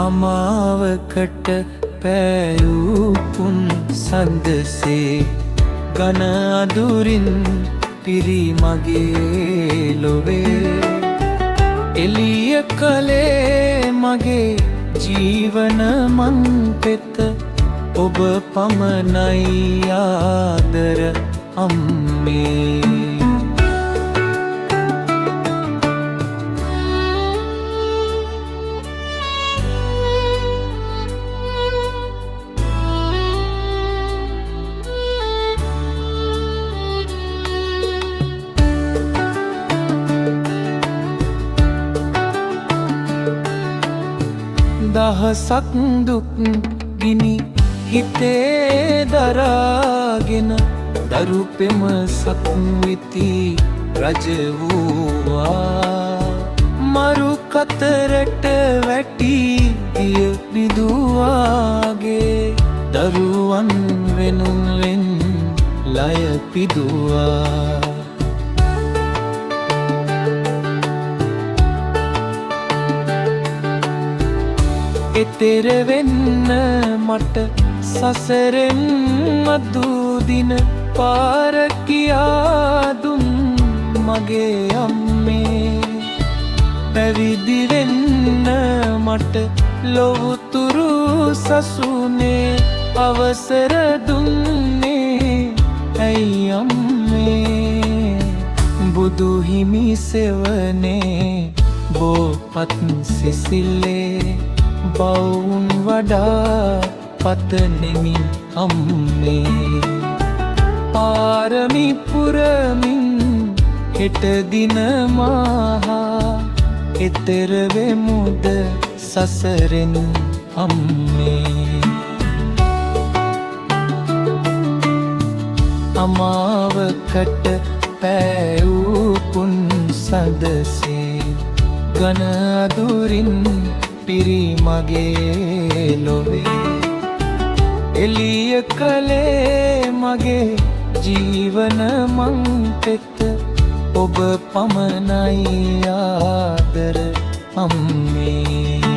අමාවකට පෑයූපුන් සඳසේ ගන අදුරින් පිරි මගේ ලොවේ එළිය කලේ මගේ ජීවන මං පෙත ඔබ පමණයි ආදර අම්මේ දහසක් දුක් ගිනි හිතේ දරාගෙන දරු පෙමසක් විති රජ වූවා මරු කතරට වැටි ගිය රිදුවාගේ දරුවන් වෙනුවෙන් ලය පිදුවා එතෙර වෙන්න මට සසරෙන් අදුදින පාර කියා දුන් මගේ අම්මේ පැවිදි වෙන්න මට ලොවුතුරු සසුනේ අවසර දුන්නේ ඇයි අම්මේ බුදු හිමි සෙවනේ බෝපත් සිසිලේ බවුන් වඩා පතනෙමින් අම්මේ පාරමි පුරමින් හෙට දින මහා එතෙර වෙමුද සසරෙන් අම්මේ අමාවකට පෑයූපුන් සඳසේ ගන අදුරින් පිරි මගේ ලොවේ එළිය කලේ මගේ ජීවන මං පෙත ඔබ පමණයි ආදර අම්මේ